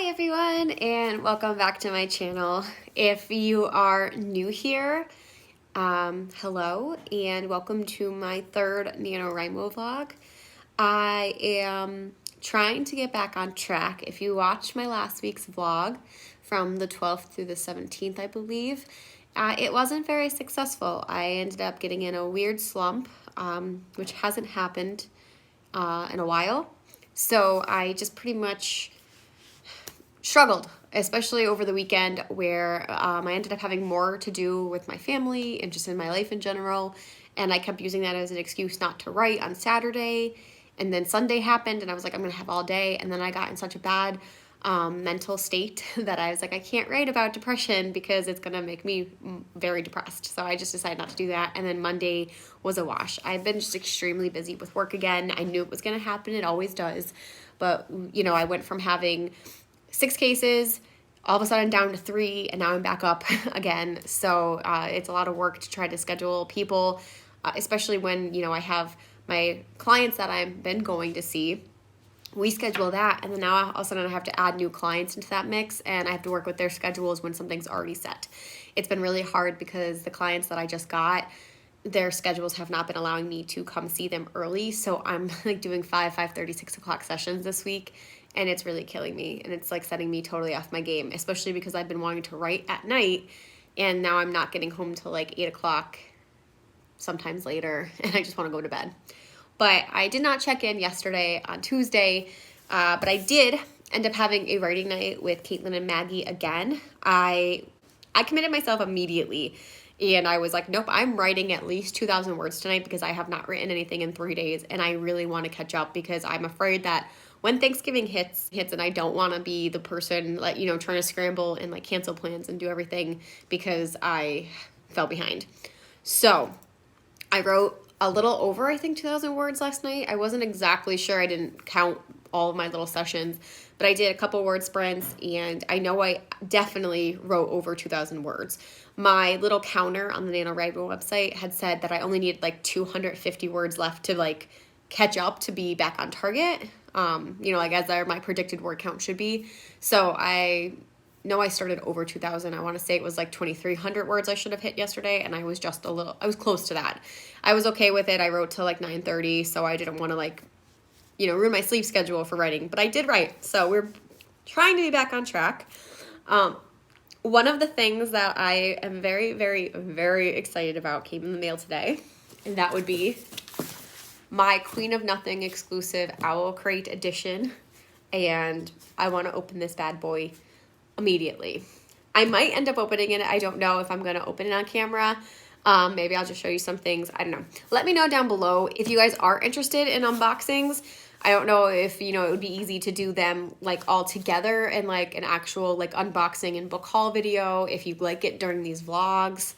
everyone, and welcome back to my channel. If you are new here, hello and welcome to my third NaNoWriMo vlog. I am trying to get back on track. If you watched my last week's vlog from the 12th through the 17th, I believe, it wasn't very successful. I ended up getting in a weird slump, which hasn't happened in a while. So I just pretty much struggled, especially over the weekend where I ended up having more to do with my family and just in my life in general. And I kept using that as an excuse not to write on Saturday. And then Sunday happened and I was like, I'm going to have all day. And then I got in such a bad mental state that I was like, I can't write about depression because it's going to make me very depressed. So I just decided not to do that. And then Monday was a wash. I've been just extremely busy with work again. I knew it was going to happen. It always does. But, you know, I went from having 6 cases, all of a sudden down to 3, and now I'm back up again. So it's a lot of work to try to schedule people, especially when, you know, I have my clients that I've been going to see. We schedule that, and then now all of a sudden I have to add new clients into that mix, and I have to work with their schedules when something's already set. It's been really hard because the clients that I just got, their schedules have not been allowing me to come see them early, so I'm like doing 5:30, 6 o'clock sessions this week, and it's really killing me, and it's like setting me totally off my game, especially because I've been wanting to write at night, and now I'm not getting home till like 8 o'clock, sometimes later, and I just want to go to bed. But I did not check in yesterday on Tuesday, but I did end up having a writing night with Caitlin and Maggie again. I committed myself immediately, and I was like, nope, I'm writing at least 2,000 words tonight because I have not written anything in 3 days, and I really want to catch up because I'm afraid that when Thanksgiving hits, and I don't want to be the person, like, you know, trying to scramble and like cancel plans and do everything because I fell behind. So I wrote a little over, I think, 2,000 words last night. I wasn't exactly sure. I didn't count all of my little sessions, but I did a couple word sprints, and I know I definitely wrote over 2,000 words. My little counter on the NaNoWriMo website had said that I only needed like 250 words left to like catch up to be back on target, you know, like as my predicted word count should be. So I know I started over 2,000. I want to say it was like 2,300 words I should have hit yesterday, and I was just I was close to that. I was okay with it. I wrote till like 9:30, so I didn't want to like, you know, ruin my sleep schedule for writing, but I did write. So we're trying to be back on track. One of the things that I am very, very, very excited about came in the mail today, and that would be my Queen of Nothing exclusive Owl Crate edition, and I want to open this bad boy immediately. I might end up opening it. I don't know if I'm going to open it on camera. Maybe I'll just show you some things. I don't know. Let me know down below if you guys are interested in unboxings. I don't know if, you know, it would be easy to do them like all together in like an actual like unboxing and book haul video. If you like it during these vlogs,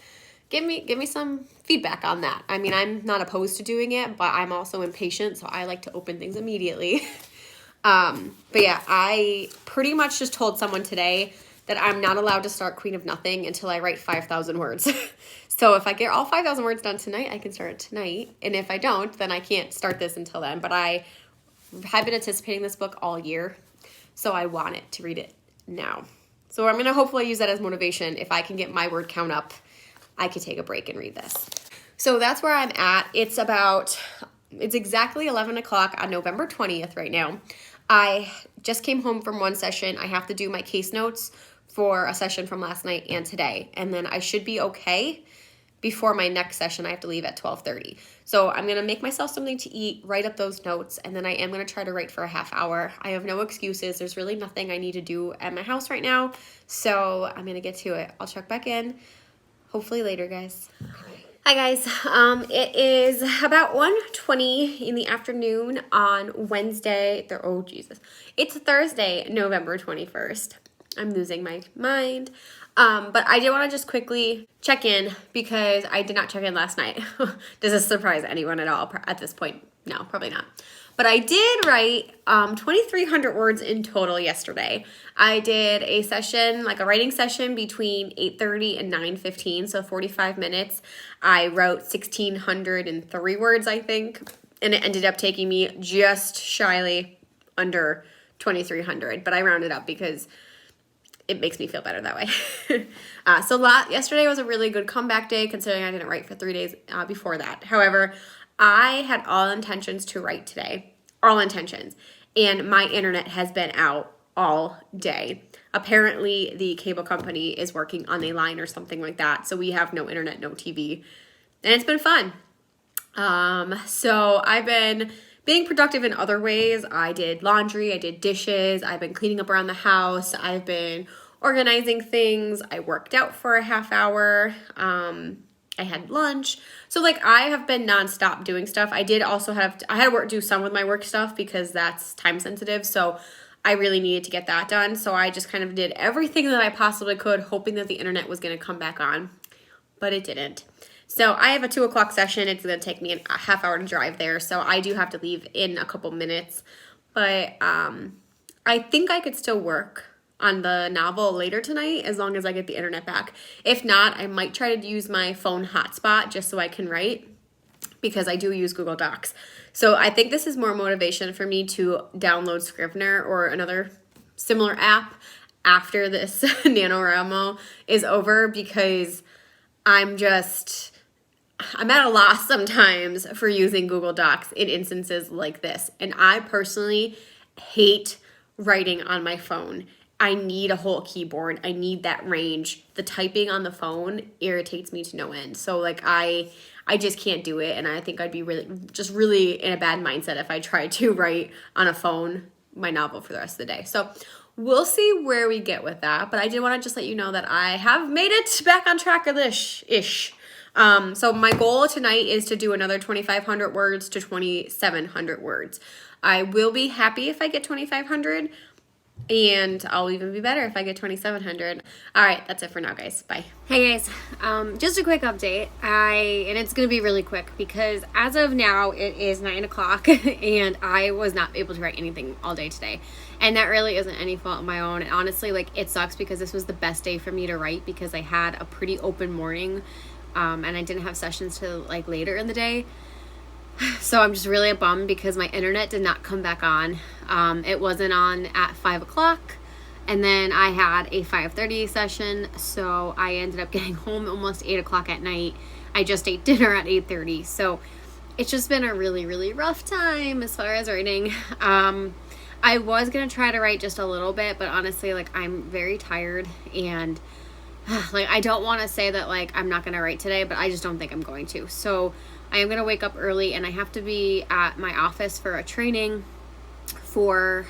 give me some feedback on that. I mean, I'm not opposed to doing it, but I'm also impatient, so I like to open things immediately. But yeah, I pretty much just told someone today that I'm not allowed to start Queen of Nothing until I write 5,000 words. So if I get all 5,000 words done tonight, I can start it tonight. And if I don't, then I can't start this until then. But I have been anticipating this book all year, so I want it to read it now. So I'm going to hopefully use that as motivation. If I can get my word count up, I could take a break and read this. So that's where I'm at. It's exactly 11 o'clock on November 20th right now. I just came home from one session. I have to do my case notes for a session from last night and today. And then I should be okay before my next session. I have to leave at 12:30. So I'm going to make myself something to eat, write up those notes, and then I am going to try to write for a half hour. I have no excuses. There's really nothing I need to do at my house right now. So I'm going to get to it. I'll check back in hopefully later, guys. Hi guys, it is about 1:20 in the afternoon on Wednesday. Oh Jesus, it's Thursday, November 21st. I'm losing my mind. But I did want to just quickly check in because I did not check in last night. Does this surprise anyone at all at this point? No, probably not. But I did write 2,300 words in total yesterday. I did a session, like a writing session between 8:30 and 9:15, so 45 minutes. I wrote 1,603 words, I think, and it ended up taking me just shyly under 2,300, but I rounded up because it makes me feel better that way. Yesterday was a really good comeback day considering I didn't write for 3 days before that. However, I had all intentions to write today, all intentions, and my internet has been out all day. Apparently, the cable company is working on a line or something like that, so we have no internet, no TV, and it's been fun. So I've been being productive in other ways. I did laundry, I did dishes, I've been cleaning up around the house, I've been organizing things, I worked out for a half hour, I had lunch. So like I have been nonstop doing stuff. I had to do some with my work stuff because that's time sensitive. So I really needed to get that done. So I just kind of did everything that I possibly could, hoping that the internet was going to come back on, but it didn't. So I have a 2 o'clock session. It's going to take me a half hour to drive there. So I do have to leave in a couple minutes, but I think I could still work on the novel later tonight as long as I get the internet back. If not, I might try to use my phone hotspot just so I can write, because I do use Google Docs. So I think this is more motivation for me to download Scrivener or another similar app after this NaNoWriMo is over, because I'm at a loss sometimes for using Google Docs in instances like this. And I personally hate writing on my phone. I need a whole keyboard. I need that range. The typing on the phone irritates me to no end. So like I just can't do it. And I think I'd be really in a bad mindset if I tried to write on a phone my novel for the rest of the day. So we'll see where we get with that. But I did want to just let you know that I have made it back on track of this ish. So my goal tonight is to do another 2,500 words to 2,700 words. I will be happy if I get 2,500, and I'll even be better if I get 2,700. All right, that's it for now, guys. Bye. Hey, guys. Just a quick update. And it's going to be really quick because as of now, it is 9 o'clock, and I was not able to write anything all day today. And that really isn't any fault of my own. And honestly, like, it sucks because this was the best day for me to write because I had a pretty open morning. And I didn't have sessions till like later in the day. So I'm just really bummed because my internet did not come back on. It wasn't on at 5 o'clock. And then I had a 5:30 session. So I ended up getting home almost 8 o'clock at night. I just ate dinner at 8:30. So it's just been a really, really rough time as far as writing. I was going to try to write just a little bit, but honestly, like, I'm very tired and like, I don't want to say that, like, I'm not going to write today, but I just don't think I'm going to. So I am going to wake up early, and I have to be at my office for a training for,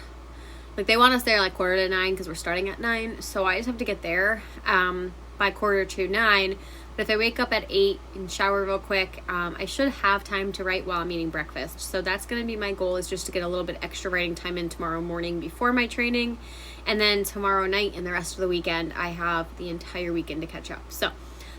like, they want us there, like, 8:45 because we're starting at 9. So I just have to get there by 8:45. But if I wake up at 8 and shower real quick, I should have time to write while I'm eating breakfast. So that's going to be my goal, is just to get a little bit extra writing time in tomorrow morning before my training. And then tomorrow night and the rest of the weekend, I have the entire weekend to catch up. So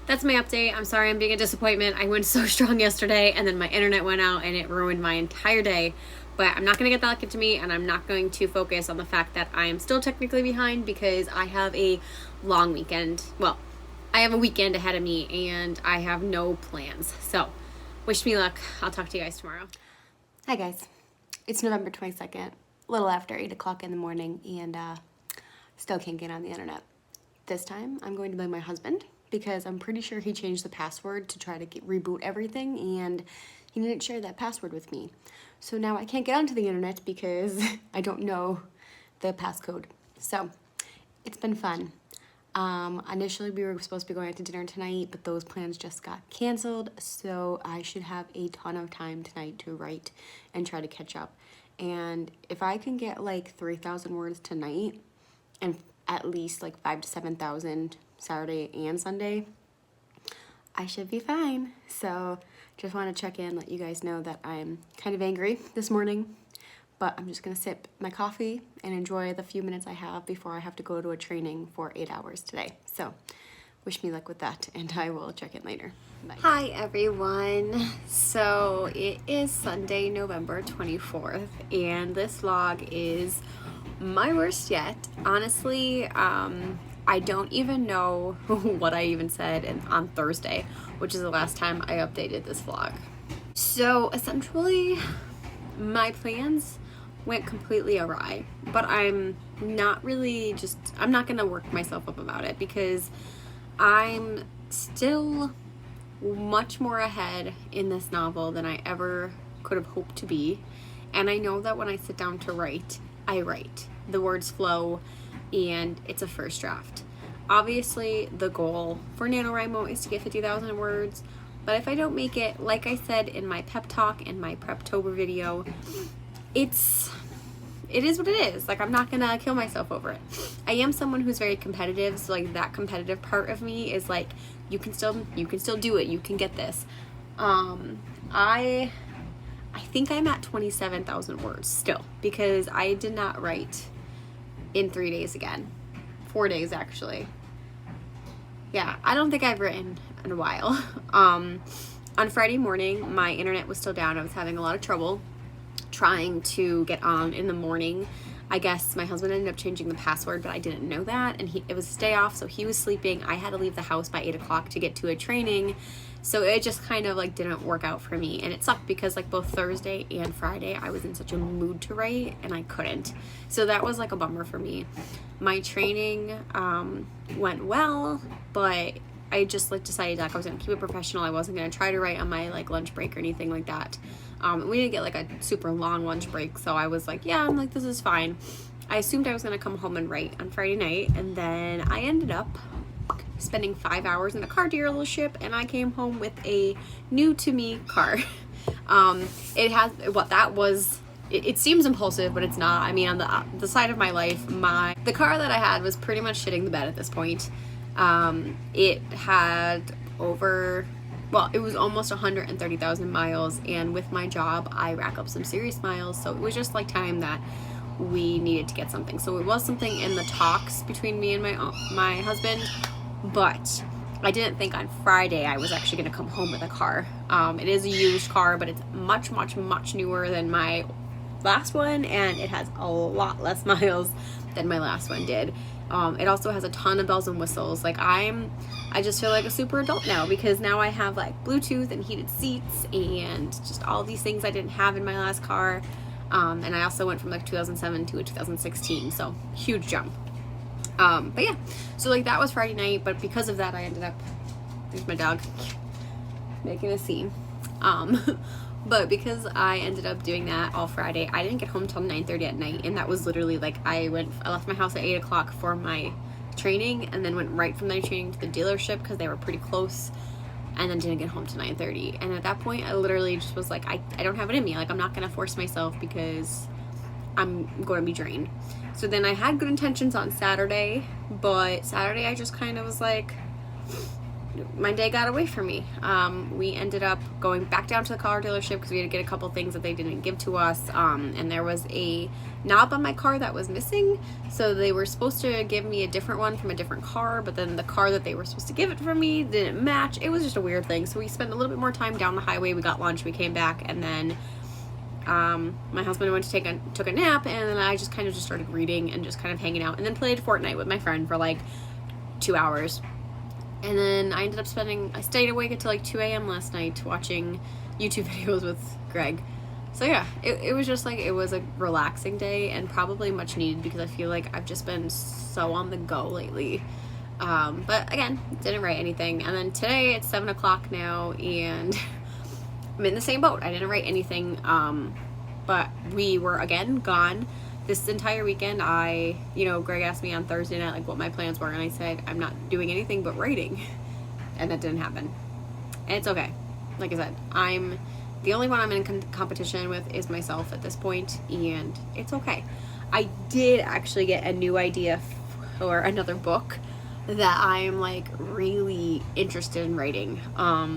that's my update. I'm sorry I'm being a disappointment. I went so strong yesterday, and then my internet went out, and it ruined my entire day. But I'm not going to get that lucky to me, and I'm not going to focus on the fact that I am still technically behind because I have a long weekend. Well, I have a weekend ahead of me, and I have no plans. So wish me luck. I'll talk to you guys tomorrow. Hi, guys. It's November 22nd, a little after 8 o'clock in the morning, and still can't get on the internet. This time, I'm going to blame my husband because I'm pretty sure he changed the password to try to reboot everything, and he didn't share that password with me. So now I can't get onto the internet because I don't know the passcode. So it's been fun. Initially we were supposed to be going out to dinner tonight, but those plans just got canceled. So I should have a ton of time tonight to write and try to catch up. And if I can get like 3,000 words tonight and at least like 5,000 to 7,000 Saturday and Sunday, I should be fine. So just want to check in, let you guys know that I'm kind of angry this morning, but I'm just going to sip my coffee and enjoy the few minutes I have before I have to go to a training for 8 hours today. So wish me luck with that, and I will check in later. Bye. Hi, everyone. So it is Sunday, November 24th, and this vlog is my worst yet. Honestly, I don't even know what I even said on Thursday, which is the last time I updated this vlog. So essentially, my plans went completely awry. But I'm not gonna work myself up about it, because I'm still much more ahead in this novel than I ever could have hoped to be. And I know that when I sit down to write, I write. The words flow, and it's a first draft. Obviously, the goal for NaNoWriMo is to get 50,000 words, but if I don't make it, like I said in my pep talk and my Preptober video, it is what it is. Like, I'm not gonna kill myself over it. I am someone who's very competitive, so like that competitive part of me is like, you can still do it. You can get this. I think I'm at 27,000 words still, because I did not write in 3 days again. 4 days, actually. Yeah, I don't think I've written in a while. On Friday morning, my internet was still down. I was having a lot of trouble trying to get on in the morning. I guess my husband ended up changing the password, but I didn't know that, and it was his day off, so he was sleeping. I had to leave the house by 8 o'clock to get to a training, so it just kind of like didn't work out for me, and it sucked because like both Thursday and Friday I was in such a mood to write and I couldn't. So that was like a bummer for me. My training went well, but I just like decided like I was gonna keep it professional. I wasn't gonna try to write on my like lunch break or anything like that. We didn't get like a super long lunch break, so I was like, yeah, I'm like, this is fine. I assumed I was gonna come home and write on Friday night, and then I ended up spending 5 hours in a car dealership, and I came home with a new to me car. It seems impulsive, but it's not. I mean, on the side of my life, the car that I had was pretty much shitting the bed at this point. It had it was almost 130,000 miles, and with my job, I rack up some serious miles, so it was just like time that we needed to get something. So it was something in the talks between me and my husband, but I didn't think on Friday I was actually going to come home with a car. It is a used car, but it's much, much, much newer than my last one, and it has a lot less miles than my last one did. It also has a ton of bells and whistles. Like, I just feel like a super adult now, because now I have like Bluetooth and heated seats and just all these things I didn't have in my last car. And I also went from like 2007 to a 2016, so huge jump. But yeah, so like that was Friday night, but because of that I ended up, there's my dog making a scene. But because I ended up doing that all Friday, I didn't get home till 9:30 at night, and that was literally like I left my house at 8 o'clock for my training, and then went right from my training to the dealership because they were pretty close, and then didn't get home till 9:30. And at that point I literally just was like, I don't have it in me. Like, I'm not gonna force myself because I'm going to be drained. So then I had good intentions on Saturday, but Saturday I just kind of was like, my day got away from me. We ended up going back down to the car dealership because we had to get a couple things that they didn't give to us, and there was a knob on my car that was missing, so they were supposed to give me a different one from a different car, but then the car that they were supposed to give it for me didn't match. It was just a weird thing, so we spent a little bit more time down the highway. We got lunch, we came back, and then my husband went to took a nap, and then I just kind of just started reading and just kind of hanging out, and then played Fortnite with my friend for like 2 hours. And then I ended up I stayed awake until like 2 a.m. last night watching YouTube videos with Greg. So yeah, it was just like, it was a relaxing day, and probably much needed, because I feel like I've just been so on the go lately. But again, didn't write anything. And then today it's 7 o'clock now, and I'm in the same boat. I didn't write anything, but we were again gone this entire weekend. Greg asked me on Thursday night like what my plans were, and I said I'm not doing anything but writing, and that didn't happen. And it's okay. Like I said, I'm the only one I'm in competition with is myself at this point, and it's okay. I did actually get a new idea for another book that I'm like really interested in writing.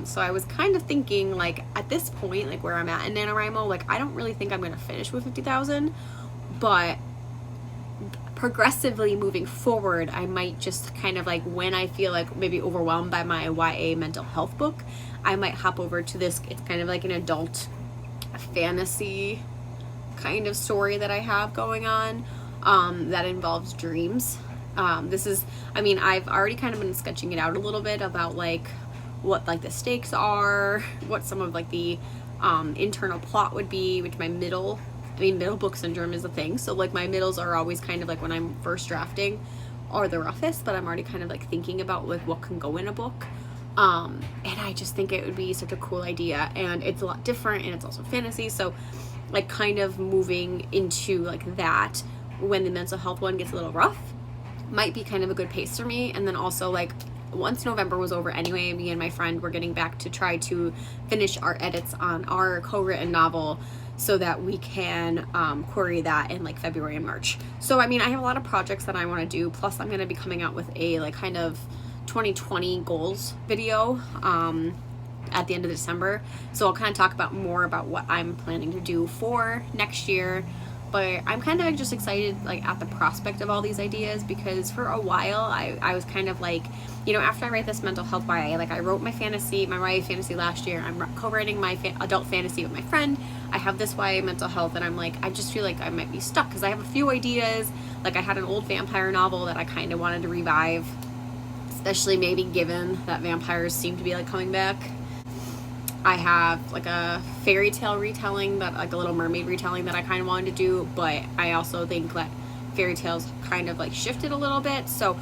So I was kind of thinking, like, at this point, like where I'm at in NaNoWriMo, like I don't really think I'm gonna finish with 50,000, but progressively moving forward, I might just kind of like, when I feel like maybe overwhelmed by my YA mental health book, I might hop over to this. It's kind of like an adult fantasy kind of story that I have going on, that involves dreams. I've already kind of been sketching it out a little bit about like what like the stakes are, what some of like the internal plot would be, which my middle I mean, middle book syndrome is a thing. So like my middles are always kind of like when I'm first drafting are the roughest, but I'm already kind of like thinking about like what can go in a book. And I just think it would be such a cool idea, and it's a lot different, and it's also fantasy. So like kind of moving into like that when the mental health one gets a little rough might be kind of a good pace for me. And then also like once November was over anyway, me and my friend were getting back to try to finish our edits on our co-written novel so that we can query that in like February and March. So I mean, I have a lot of projects that I want to do, plus I'm going to be coming out with a like kind of 2020 goals video at the end of December. So I'll kind of talk about more about what I'm planning to do for next year. But I'm kind of just excited like at the prospect of all these ideas, because for a while I was kind of like, you know, after I write this mental health YA, like I wrote my YA fantasy last year. I'm co-writing my adult fantasy with my friend. I have this YA mental health, and I'm like, I just feel like I might be stuck because I have a few ideas. Like I had an old vampire novel that I kind of wanted to revive, especially maybe given that vampires seem to be like coming back. I have like a fairy tale retelling, that like a Little Mermaid retelling that I kind of wanted to do, but I also think that fairy tales kind of like shifted a little bit. So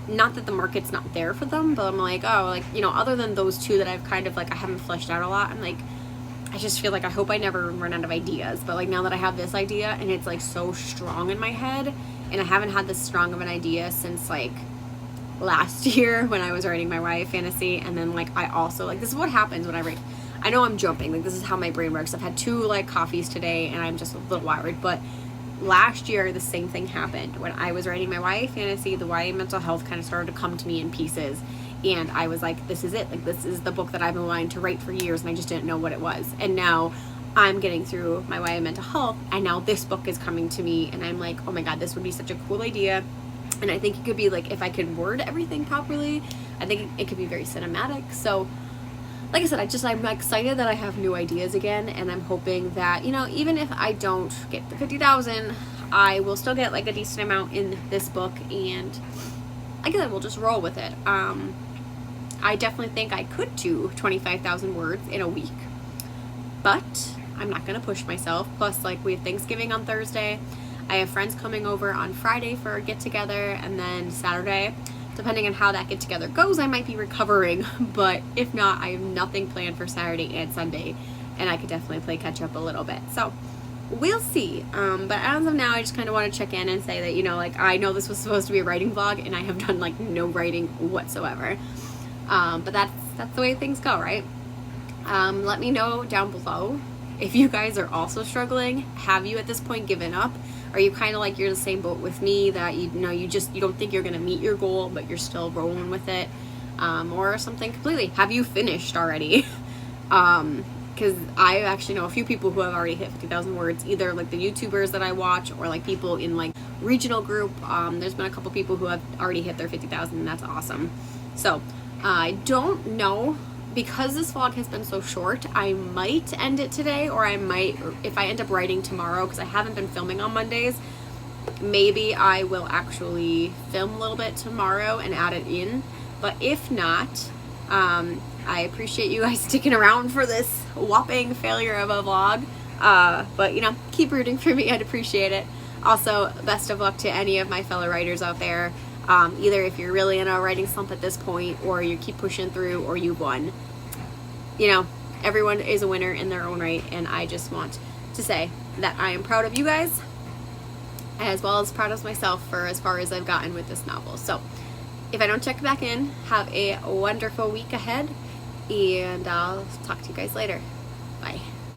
not that the market's not there for them, but I'm like, oh, like, you know, other than those two that I've kind of like, I haven't fleshed out a lot, I'm like, I just feel like I hope I never run out of ideas. But like now that I have this idea and it's like so strong in my head, and I haven't had this strong of an idea since like last year when I was writing my YA fantasy. And then like I also like, this is what happens when I write. I know I'm jumping, like this is how my brain works. I've had 2 like coffees today and I'm just a little wired. But last year the same thing happened when I was writing my YA fantasy. The YA mental health kind of started to come to me in pieces, and I was like, this is it, like this is the book that I've been wanting to write for years, and I just didn't know what it was. And now I'm getting through my YA mental health, and now this book is coming to me, and I'm like, oh my god, this would be such a cool idea. And I think it could be like, if I could word everything properly, I think it could be very cinematic. So like I said, I'm excited that I have new ideas again, and I'm hoping that, you know, even if I don't get the 50,000, I will still get like a decent amount in this book, and I guess I will just roll with it. I definitely think I could do 25,000 words in a week, but I'm not going to push myself. Plus, like, we have Thanksgiving on Thursday. I have friends coming over on Friday for a get-together, and then Saturday, depending on how that get-together goes, I might be recovering. But if not, I have nothing planned for Saturday and Sunday, and I could definitely play catch-up a little bit. So we'll see. But as of now, I just kind of want to check in and say that, you know, like, I know this was supposed to be a writing vlog, and I have done, like, no writing whatsoever. But that's the way things go, right? Let me know down below if you guys are also struggling. Have you at this point given up? Are you kind of like you're the same boat with me, that you know you don't think you're gonna meet your goal, but you're still rolling with it, or something completely? Have you finished already? Because I actually know a few people who have already hit 50,000 words, either like the YouTubers that I watch or like people in like regional group. There's been a couple people who have already hit their 50,000, and that's awesome. So I don't know. Because this vlog has been so short, I might end it today, or I might, if I end up writing tomorrow, because I haven't been filming on Mondays, maybe I will actually film a little bit tomorrow and add it in. But if not, I appreciate you guys sticking around for this whopping failure of a vlog. But, you know, keep rooting for me. I'd appreciate it. Also, best of luck to any of my fellow writers out there. Either if you're really in a writing slump at this point, or you keep pushing through, or you've won. You know, everyone is a winner in their own right, and I just want to say that I am proud of you guys, as well as proud of myself for as far as I've gotten with this novel. So, if I don't check back in, have a wonderful week ahead, and I'll talk to you guys later.